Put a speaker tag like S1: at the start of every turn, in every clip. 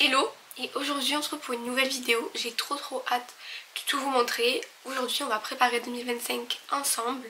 S1: Hello, et aujourd'hui on se retrouve pour une nouvelle vidéo. J'ai trop hâte de tout vous montrer. Aujourd'hui on va préparer 2025 ensemble.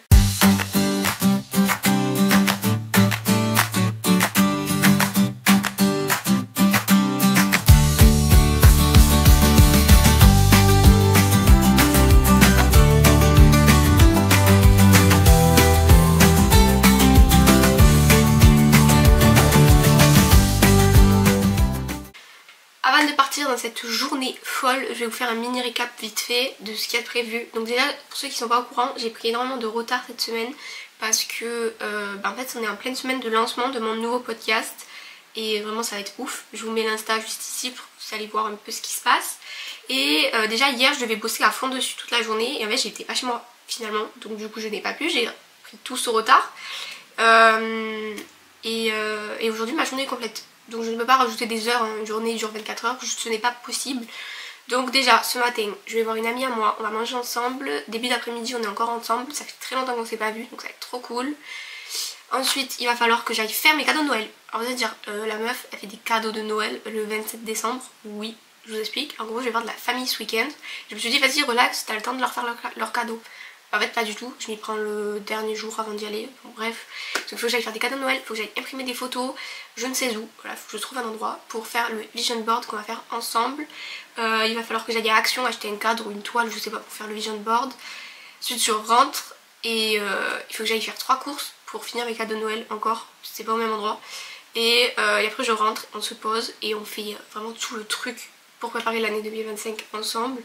S1: Avant de partir dans cette journée folle, je vais vous faire un mini récap vite fait de ce qu'il y a de prévu. Donc déjà, pour ceux qui ne sont pas au courant, j'ai pris énormément de retard cette semaine parce que en fait on est en pleine semaine de lancement de mon nouveau podcast et vraiment ça va être ouf. Je vous mets l'insta juste ici pour que vous allez voir un peu ce qui se passe. Et déjà hier je devais bosser à fond dessus toute la journée et en fait j'étais pas chez moi finalement, donc du coup je n'ai pas pu, j'ai pris tout ce retard. Et aujourd'hui ma journée est complète. Donc je ne peux pas rajouter des heures, une journée dure 24 heures, ce n'est pas possible. Donc déjà ce matin je vais voir une amie à moi, on va manger ensemble. Début d'après-midi on est encore ensemble, ça fait très longtemps qu'on ne s'est pas vu, donc ça va être trop cool. Ensuite il va falloir que j'aille faire mes cadeaux de Noël. Alors vous allez dire la meuf elle fait des cadeaux de Noël le 27 décembre, oui je vous explique. En gros je vais voir de la famille ce week-end. Je me suis dit vas-y relax, t'as le temps de leur faire leurs cadeaux. En fait pas du tout, je m'y prends le dernier jour avant d'y aller, bon, bref. Donc il faut que j'aille faire des cadeaux de Noël, il faut que j'aille imprimer des photos, je ne sais où, voilà, il faut que je trouve un endroit pour faire le vision board qu'on va faire ensemble. Il va falloir que j'aille à Action acheter un cadre ou une toile, je sais pas, pour faire le vision board. Ensuite je rentre et il faut que j'aille faire 3 courses pour finir mes cadeaux de Noël encore, c'est pas au même endroit. Et après je rentre, on se pose et on fait vraiment tout le truc pour préparer l'année 2025 ensemble.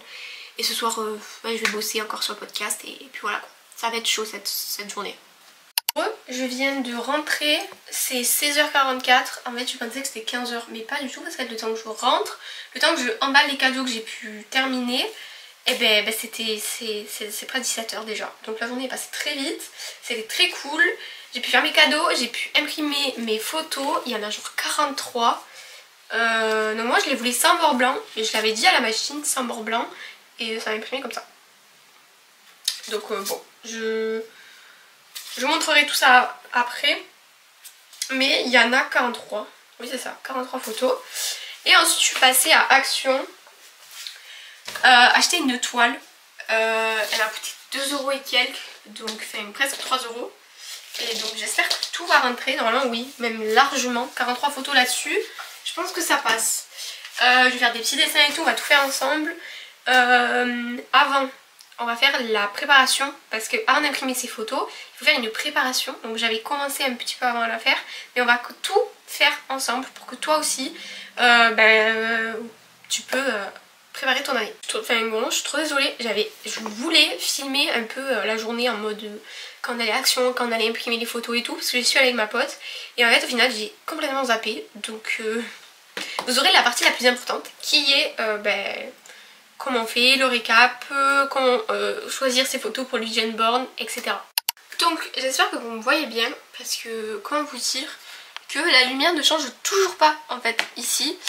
S1: Et ce soir, je vais bosser encore sur le podcast et puis voilà, ça va être chaud cette journée. Je viens de rentrer, c'est 16h44, en fait je pensais que c'était 15h, mais pas du tout parce que le temps que je rentre, le temps que je emballe les cadeaux que j'ai pu terminer, et c'est près de 17h déjà. Donc la journée est passée très vite, c'était très cool, j'ai pu faire mes cadeaux, j'ai pu imprimer mes photos, il y en a genre 43. Donc moi je les voulais sans bord blanc, et je l'avais dit à la machine sans bord blanc. Et ça va imprimer comme ça. Donc bon, je vous montrerai tout ça après. Mais il y en a 43. Oui c'est ça, 43 photos. Et ensuite je suis passée à Action. Acheter une toile. Elle a coûté 2 € et quelques. Donc c'est presque 3 €. Et donc j'espère que tout va rentrer. Normalement oui, même largement. 43 photos là-dessus. Je pense que ça passe. Je vais faire des petits dessins et tout, on va tout faire ensemble. Avant on va faire la préparation parce que avant d'imprimer ces photos il faut faire une préparation, donc j'avais commencé un petit peu avant à la faire mais on va tout faire ensemble pour que toi aussi tu peux préparer ton année. Je suis trop désolée, je voulais filmer un peu la journée en mode quand on allait à Action, quand on allait imprimer les photos et tout parce que je suis allée avec ma pote et en fait au final j'ai complètement zappé, donc vous aurez la partie la plus importante qui est comment on fait, le récap, comment choisir ses photos pour le vision board, etc. Donc j'espère que vous me voyez bien parce que comment vous dire que la lumière ne change toujours pas en fait ici.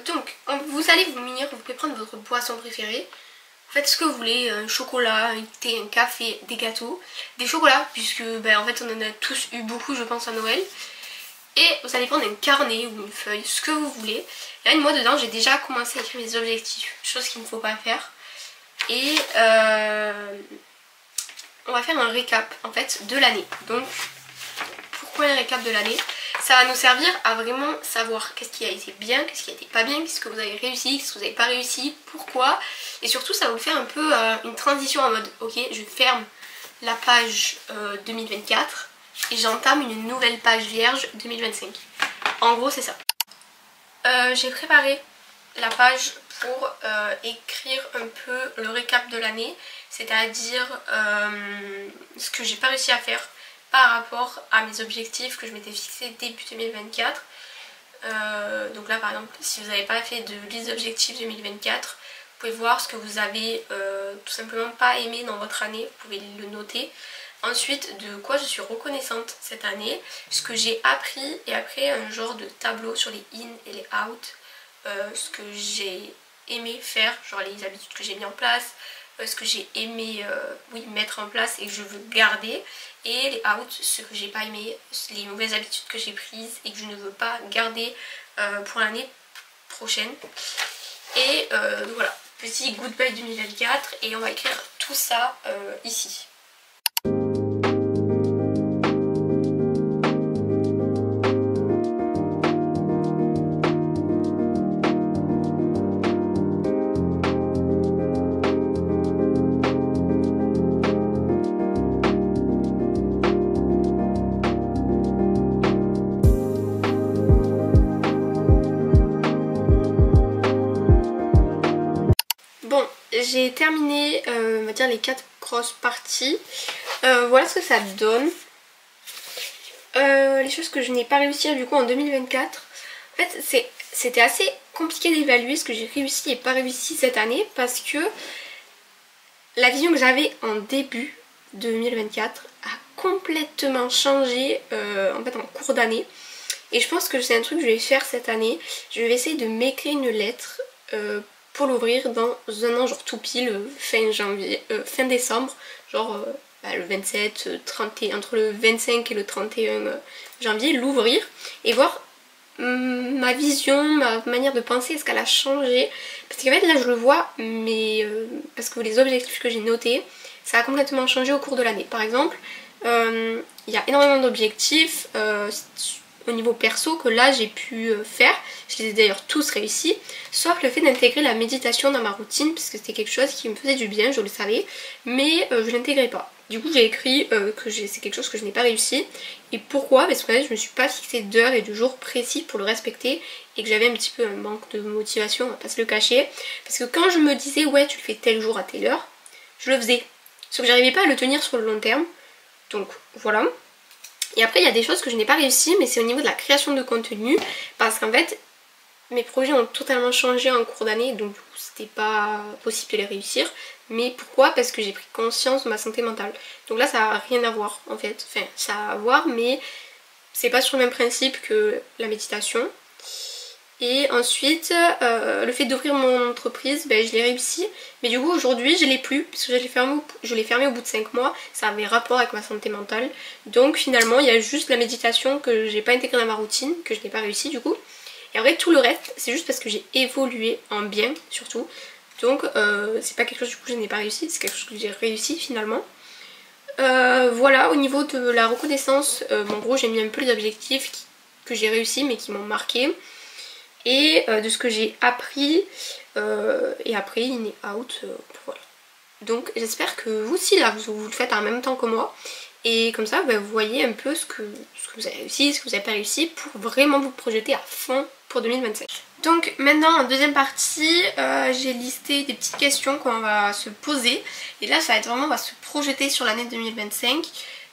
S1: Donc vous allez vous munir, vous pouvez prendre votre boisson préférée. Vous faites ce que vous voulez, un chocolat, un thé, un café, des gâteaux, des chocolats puisque en fait on en a tous eu beaucoup je pense à Noël. Et vous allez prendre un carnet ou une feuille, ce que vous voulez. Là moi dedans j'ai déjà commencé à écrire mes objectifs, chose qu'il ne faut pas faire. Et on va faire un récap en fait de l'année. Donc pourquoi un récap de l'année? Ça va nous servir à vraiment savoir qu'est-ce qui a été bien, qu'est-ce qui a été pas bien, qu'est-ce que vous avez réussi, qu'est-ce que vous n'avez pas réussi, pourquoi. Et surtout ça va vous faire un peu une transition en mode ok je ferme la page 2024 et j'entame une nouvelle page vierge 2025. En gros c'est ça. J'ai préparé la page pour écrire un peu le récap de l'année, c'est-à-dire ce que j'ai pas réussi à faire par rapport à mes objectifs que je m'étais fixé début 2024. Donc là par exemple si vous n'avez pas fait de liste d'objectifs 2024, vous pouvez voir ce que vous avez tout simplement pas aimé dans votre année, vous pouvez le noter. Ensuite, de quoi je suis reconnaissante cette année, ce que j'ai appris et après un genre de tableau sur les in et les out, ce que j'ai aimé faire, genre les habitudes que j'ai mis en place, ce que j'ai aimé mettre en place et que je veux garder, et les out, ce que j'ai pas aimé, les mauvaises habitudes que j'ai prises et que je ne veux pas garder pour l'année prochaine. Et donc voilà, petit goodbye 2024 et on va écrire tout ça ici. Bon, j'ai terminé, on va dire, les 4 grosses parties. Voilà ce que ça donne. Les choses que je n'ai pas réussi du coup en 2024. En fait, c'était assez compliqué d'évaluer ce que j'ai réussi et pas réussi cette année parce que la vision que j'avais en début 2024 a complètement changé en fait en cours d'année. Et je pense que c'est un truc que je vais faire cette année. Je vais essayer de m'écrire une lettre pour l'ouvrir dans un an, genre tout pile, fin janvier, fin décembre, genre le 27, 30, entre le 25 et le 31 janvier, l'ouvrir et voir ma vision, ma manière de penser, est-ce qu'elle a changé. Parce qu'en fait là je le vois, mais parce que les objectifs que j'ai notés, ça a complètement changé au cours de l'année. Par exemple, il y a énormément d'objectifs au niveau perso que là j'ai pu faire, je les ai d'ailleurs tous réussis, sauf le fait d'intégrer la méditation dans ma routine parce que c'était quelque chose qui me faisait du bien, je le savais, mais je l'intégrais pas. Du coup j'ai écrit que c'est quelque chose que je n'ai pas réussi. Et pourquoi? Parce que je me suis pas fixé d'heure et de jour précis pour le respecter et que j'avais un petit peu un manque de motivation, on va pas se le cacher. Parce que quand je me disais ouais tu le fais tel jour à telle heure, je le faisais. Sauf que j'arrivais pas à le tenir sur le long terme. Donc voilà. Et après il y a des choses que je n'ai pas réussi, mais c'est au niveau de la création de contenu. Parce qu'en fait mes projets ont totalement changé en cours d'année, donc du coup c'était pas possible de les réussir. Mais pourquoi? Parce que j'ai pris conscience de ma santé mentale. Donc là ça n'a rien à voir en fait. Enfin ça a à voir, mais c'est pas sur le même principe que la méditation. Et ensuite le fait d'ouvrir mon entreprise, je l'ai réussi. Mais du coup aujourd'hui je l'ai plus, parce que je l'ai fermé au bout de 5 mois. Ça avait rapport avec ma santé mentale. Donc finalement il y a juste la méditation que j'ai pas intégrée dans ma routine, que je n'ai pas réussi du coup. Et en vrai tout le reste c'est juste parce que j'ai évolué en bien surtout. Donc c'est pas quelque chose du coup que je n'ai pas réussi, c'est quelque chose que j'ai réussi finalement. Voilà, au niveau de la reconnaissance, en gros j'ai mis un peu les objectifs que j'ai réussi mais qui m'ont marqué. Et de ce que j'ai appris, et après in et out, voilà. Donc j'espère que vous aussi là vous le faites en même temps que moi. Et comme ça vous voyez un peu ce que vous avez réussi, ce que vous n'avez pas réussi pour vraiment vous projeter à fond pour 2025. Donc maintenant en deuxième partie j'ai listé des petites questions qu'on va se poser. Et là ça va être vraiment on va se projeter sur l'année 2025.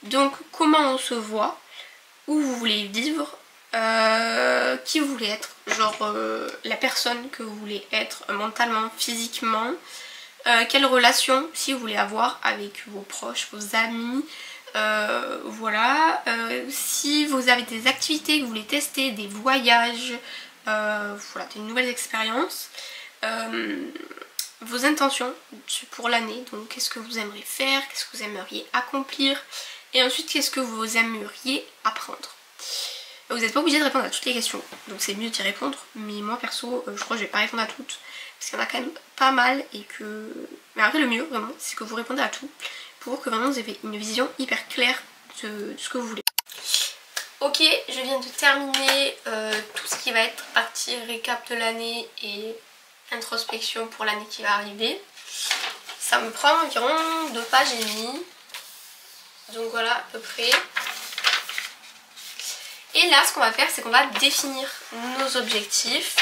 S1: Donc comment on se voit, où vous voulez vivre, qui vous voulez être, genre la personne que vous voulez être mentalement, physiquement, quelle relation si vous voulez avoir avec vos proches, vos amis. Voilà, si vous avez des activités que vous voulez tester, des voyages, voilà, des nouvelles expériences, vos intentions pour l'année, donc qu'est-ce que vous aimeriez faire, qu'est-ce que vous aimeriez accomplir, et ensuite qu'est-ce que vous aimeriez apprendre. Vous n'êtes pas obligé de répondre à toutes les questions, donc c'est mieux d'y répondre, mais moi perso je crois que je vais pas répondre à toutes, parce qu'il y en a quand même pas mal et que... Mais après le mieux vraiment c'est que vous répondez à tout, pour que vraiment vous ayez une vision hyper claire de ce que vous voulez. Ok, je viens de terminer tout ce qui va être partie récap de l'année et introspection pour l'année qui va arriver. Ça me prend environ 2 pages et demie, donc voilà à peu près. Et là ce qu'on va faire c'est qu'on va définir nos objectifs.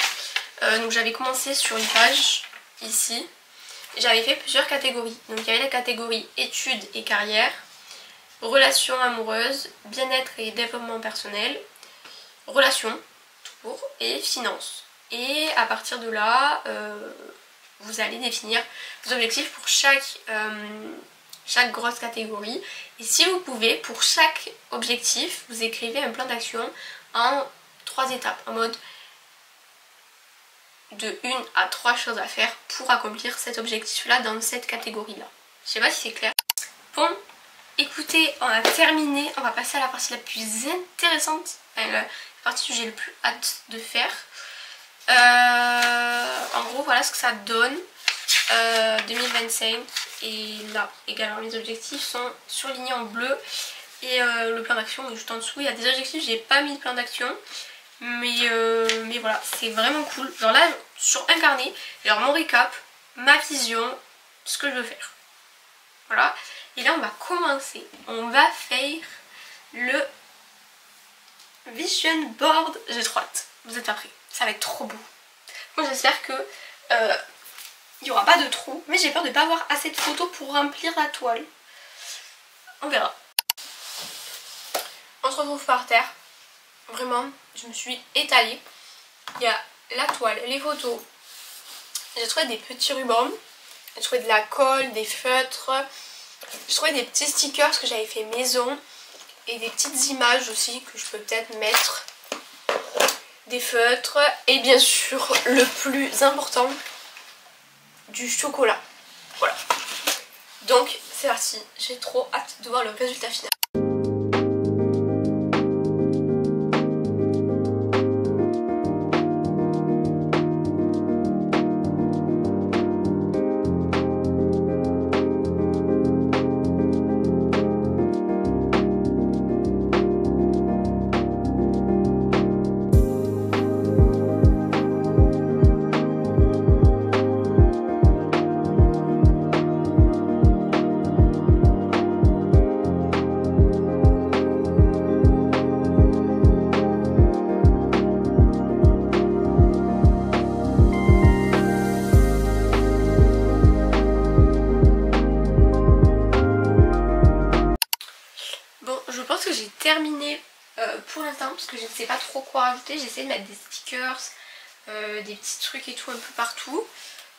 S1: Donc j'avais commencé sur une page ici. J'avais fait plusieurs catégories. Donc il y avait la catégorie études et carrière, relations amoureuses, bien-être et développement personnel, relations tout court et finances. Et à partir de là, vous allez définir vos objectifs pour chaque grosse catégorie. Et si vous pouvez, pour chaque objectif, vous écrivez un plan d'action en 3 étapes, en mode de 1 à 3 choses à faire pour accomplir cet objectif là dans cette catégorie là. Je sais pas si c'est clair. Bon, écoutez, on a terminé, on va passer à la partie la plus intéressante, la partie que j'ai le plus hâte de faire. En gros voilà ce que ça donne 2025. Et là également mes objectifs sont surlignés en bleu. Et le plan d'action est juste en dessous. Il y a des objectifs, j'ai pas mis de plan d'action. Mais voilà, c'est vraiment cool. Genre là, sur un carnet, genre mon récap, ma vision, ce que je veux faire. Voilà. Et là, on va commencer. On va faire le vision board. J'ai trop hâte. Vous êtes pas prêts? Ça va être trop beau. Moi, j'espère que il n'y aura pas de trou. Mais j'ai peur de ne pas avoir assez de photos pour remplir la toile. On verra. On se retrouve par terre. Vraiment, je me suis étalée. Il y a la toile, les photos. J'ai trouvé des petits rubans. J'ai trouvé de la colle, des feutres. J'ai trouvé des petits stickers que j'avais fait maison. Et des petites images aussi que je peux peut-être mettre. Des feutres. Et bien sûr, le plus important, du chocolat. Voilà. Donc, c'est parti. J'ai trop hâte de voir le résultat final. Terminé pour l'instant parce que je ne sais pas trop quoi rajouter. J'essaie de mettre des stickers, des petits trucs et tout un peu partout,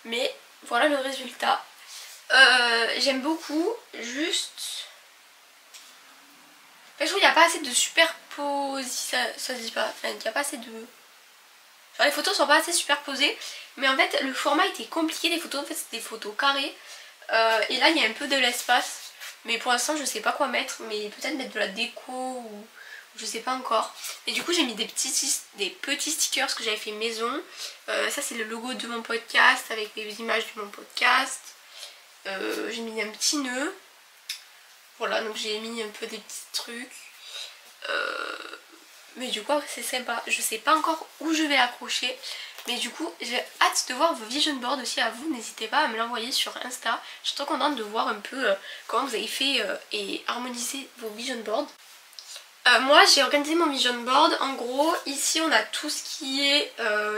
S1: mais voilà le résultat. J'aime beaucoup, juste je trouve qu'il n'y a pas assez de superposition, ça se dit pas, enfin il n'y a pas assez de... Genre les photos sont pas assez superposées, mais en fait le format était compliqué des photos, en fait c'est des photos carrées, et là il y a un peu de l'espace. Mais pour l'instant je sais pas quoi mettre, mais peut-être mettre de la déco ou je sais pas encore. Et du coup j'ai mis des petits stickers que j'avais fait maison. Ça c'est le logo de mon podcast avec les images de mon podcast. J'ai mis un petit nœud. Voilà, donc j'ai mis un peu des petits trucs. Mais du coup c'est sympa. Je sais pas encore où je vais l'accrocher. Mais du coup j'ai hâte de voir vos vision boards aussi à vous. N'hésitez pas à me l'envoyer sur Insta. Je suis trop contente de voir un peu comment vous avez fait et harmonisé vos vision boards. Moi j'ai organisé mon vision board. En gros ici on a tout ce qui est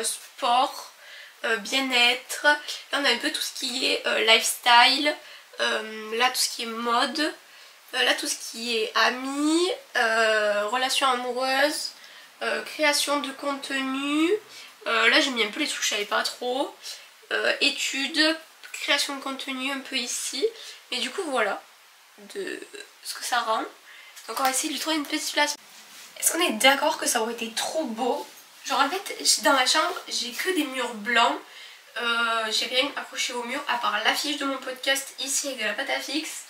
S1: sport, bien-être. Là on a un peu tout ce qui est lifestyle. Là tout ce qui est mode. Là tout ce qui est amis, relations amoureuses, création de contenu. Là j'ai mis un peu les trucs que je savais pas trop. Études, création de contenu un peu ici. Et du coup voilà de ce que ça rend. Donc on va essayer de lui trouver une petite place. Est-ce qu'on est d'accord que ça aurait été trop beau? Genre en fait dans ma chambre j'ai que des murs blancs. J'ai rien accroché au mur à part l'affiche de mon podcast ici avec de la pâte à fixe.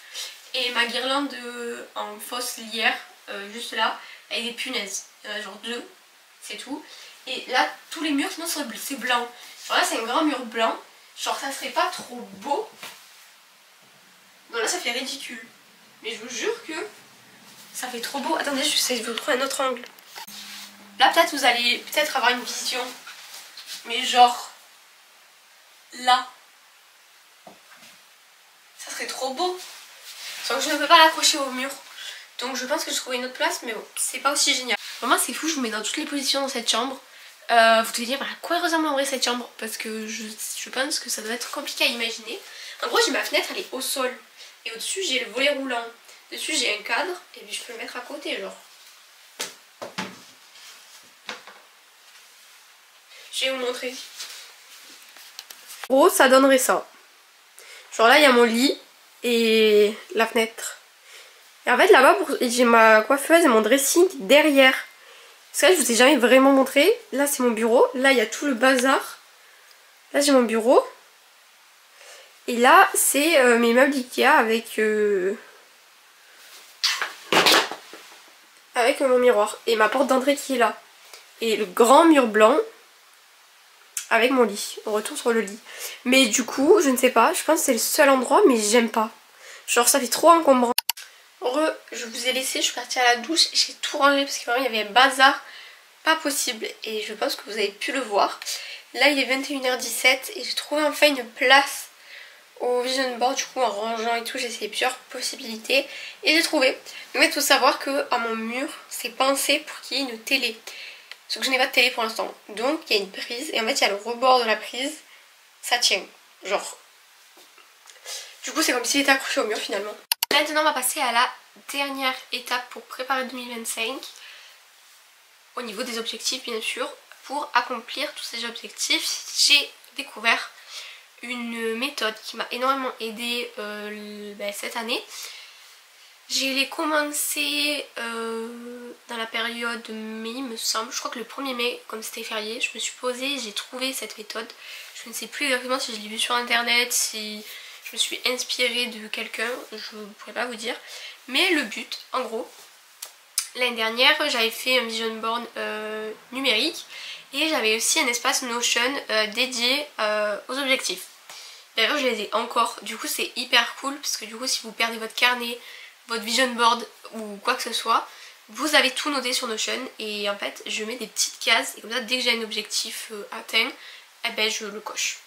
S1: Et ma guirlande en fausse lierre juste là avec des punaises. Il y en a genre 2, c'est tout. Et là tous les murs sinon c'est blanc. Genre là c'est un grand mur blanc. Genre ça serait pas trop beau. Non là ça fait ridicule. Mais je vous jure que ça fait trop beau. Attendez, j'essaie de vous trouver un autre angle. Là peut-être vous allez peut-être avoir une vision. Mais genre là. Ça serait trop beau. Sauf que je ne peux pas l'accrocher au mur. Donc je pense que je trouverai une autre place. Mais bon, c'est pas aussi génial. Vraiment c'est fou, je vous mets dans toutes les positions dans cette chambre. Vous devez dire à quoi ressemble en vrai cette chambre. Parce que je pense que ça doit être compliqué à imaginer. En gros j'ai ma fenêtre, elle est au sol. Et au-dessus j'ai le volet roulant. Dessus j'ai un cadre. Et puis je peux le mettre à côté genre. Je vais vous montrer. En gros ça donnerait ça. Genre là il y a mon lit et la fenêtre. Et en fait là-bas j'ai ma coiffeuse et mon dressing derrière. Parce que là je vous ai jamais vraiment montré. Là c'est mon bureau. Là il y a tout le bazar. Là j'ai mon bureau. Et là c'est mes meubles Ikea avec mon miroir. Et ma porte d'entrée qui est là. Et le grand mur blanc. avec mon lit, on retourne sur le lit. Mais du coup, je ne sais pas, je pense que c'est le seul endroit, mais j'aime pas. Genre ça fait trop encombrant. Je vous ai laissé, je suis partie à la douche et j'ai tout rangé parce que vraiment il y avait un bazar pas possible. Et je pense que vous avez pu le voir. Là il est 21h17 et j'ai trouvé enfin une place au vision board. Du coup en rangeant et tout, j'ai essayé plusieurs possibilités et j'ai trouvé. Donc il faut savoir que à mon mur c'est pensé pour qu'il y ait une télé. Sauf que je n'ai pas de télé pour l'instant. Donc il y a une prise et en fait il y a le rebord de la prise. Ça tient. Genre. Du coup c'est comme s'il était accroché au mur finalement. Maintenant on va passer à la dernière étape pour préparer 2025. Au niveau des objectifs bien sûr. Pour accomplir tous ces objectifs, j'ai découvert une méthode qui m'a énormément aidée cette année. J'ai commencé dans la période mai il me semble, je crois que le 1er mai comme c'était férié, je me suis posée, j'ai trouvé cette méthode. Je ne sais plus exactement si je l'ai vue sur internet, si je me suis inspirée de quelqu'un, je ne pourrais pas vous dire. Mais le but, en gros, l'année dernière j'avais fait un vision board numérique et j'avais aussi un espace Notion dédié aux objectifs. D'ailleurs je les ai encore, du coup c'est hyper cool parce que du coup si vous perdez votre carnet, votre vision board ou quoi que ce soit, vous avez tout noté sur Notion et en fait je mets des petites cases et comme ça dès que j'ai un objectif atteint, eh ben, je le coche.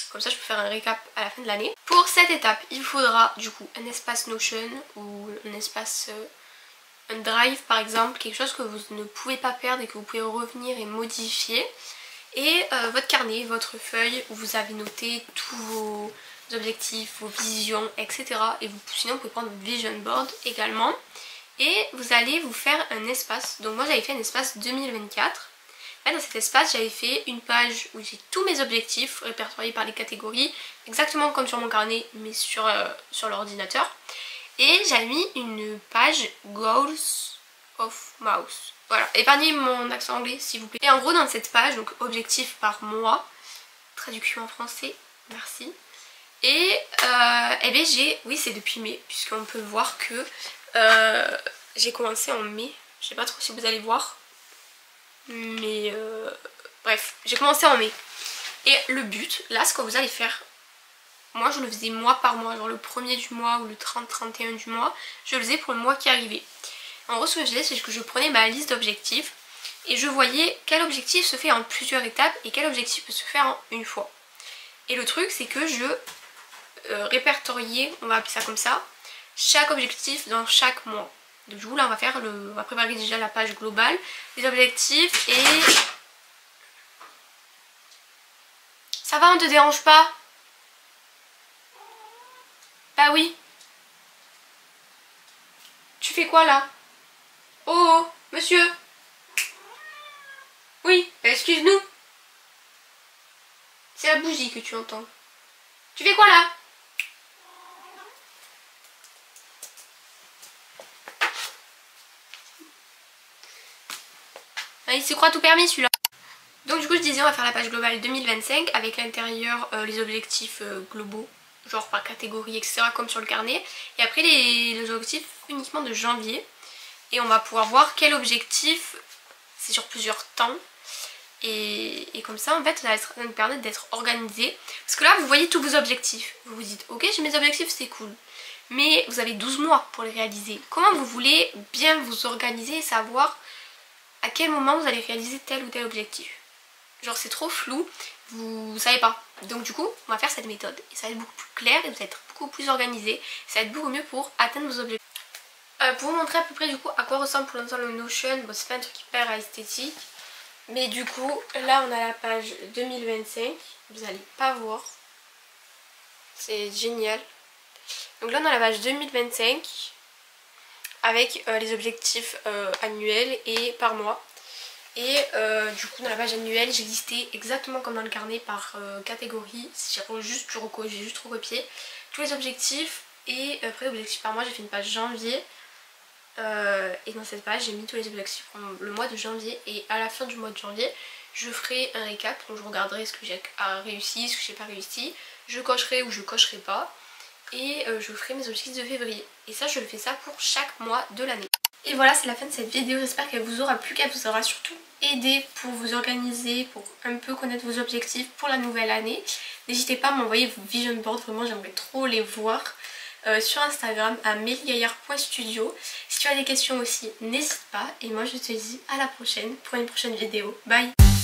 S1: Comme ça je peux faire un récap à la fin de l'année. Pour cette étape il faudra du coup un espace Notion ou un espace un drive par exemple, quelque chose que vous ne pouvez pas perdre et que vous pouvez revenir et modifier. Et votre carnet, votre feuille où vous avez noté tous vos objectifs, vos visions, etc. Et sinon vous pouvez prendre votre vision board également. Et vous allez vous faire un espace. Donc moi j'avais fait un espace 2024. Là, dans cet espace j'avais fait une page où j'ai tous mes objectifs répertoriés par les catégories. Exactement comme sur mon carnet mais sur l'ordinateur. Et j'avais mis une page Goals of Mouse. Voilà, épargnez mon accent anglais s'il vous plaît. Et en gros dans cette page, donc objectif par mois, traduction en français, merci. Et eh bien j'ai, oui c'est depuis mai, puisqu'on peut voir que j'ai commencé en mai. Je sais pas trop si vous allez voir. Mais bref, j'ai commencé en mai. Et le but, là ce que vous allez faire, moi je le faisais mois par mois, genre le 1er du mois ou le 30-31 du mois, je le faisais pour le mois qui arrivait. En gros ce que je faisais c'est que je prenais ma liste d'objectifs et je voyais quel objectif se fait en plusieurs étapes et quel objectif peut se faire en une fois. Et le truc c'est que je répertoriais, on va appeler ça comme ça, chaque objectif dans chaque mois. Donc du coup là on va préparer déjà la page globale, les objectifs et... Ça va, on te dérange pas? Bah oui. Tu fais quoi là? Oh, monsieur. Oui, excuse-nous. C'est la bougie que tu entends. Tu fais quoi là? Ah, il se croit tout permis celui-là. Donc du coup je disais on va faire la page globale 2025 avec l'intérieur les objectifs globaux, genre par catégorie etc comme sur le carnet. Et après les objectifs uniquement de janvier. Et on va pouvoir voir quel objectif, c'est sur plusieurs temps. Et comme ça en fait ça va nous permettre d'être organisé. Parce que là vous voyez tous vos objectifs. Vous vous dites ok j'ai mes objectifs c'est cool. Mais vous avez 12 mois pour les réaliser. Comment vous voulez bien vous organiser et savoir à quel moment vous allez réaliser tel ou tel objectif? Genre c'est trop flou, vous savez pas. Donc du coup on va faire cette méthode. Et ça va être beaucoup plus clair et vous allez être beaucoup plus organisé. Ça va être beaucoup mieux pour atteindre vos objectifs. Pour vous montrer à peu près du coup à quoi ressemble pour l'instant le Notion, bon c'est pas un truc hyper esthétique, mais du coup là on a la page 2025, vous allez pas voir, c'est génial. Donc là on a la page 2025 avec les objectifs annuels et par mois. Et du coup dans la page annuelle j'ai listé exactement comme dans le carnet par catégorie, j'ai juste recopié tous les objectifs. Et après objectifs par mois j'ai fait une page janvier. Et dans cette page j'ai mis tous les objectifs pour le mois de janvier. Et à la fin du mois de janvier je ferai un récap. Donc je regarderai ce que j'ai réussi, ce que j'ai pas réussi. Je cocherai ou je cocherai pas. Et je ferai mes objectifs de février. Et ça je fais ça pour chaque mois de l'année. Et voilà, c'est la fin de cette vidéo, j'espère qu'elle vous aura plu, qu'elle vous aura surtout aidé pour vous organiser, pour un peu connaître vos objectifs pour la nouvelle année. N'hésitez pas à m'envoyer vos vision boards, vraiment j'aimerais trop les voir sur Instagram à meligaillard.studio. Si tu as des questions aussi, n'hésite pas. Et moi je te dis à la prochaine pour une prochaine vidéo. Bye!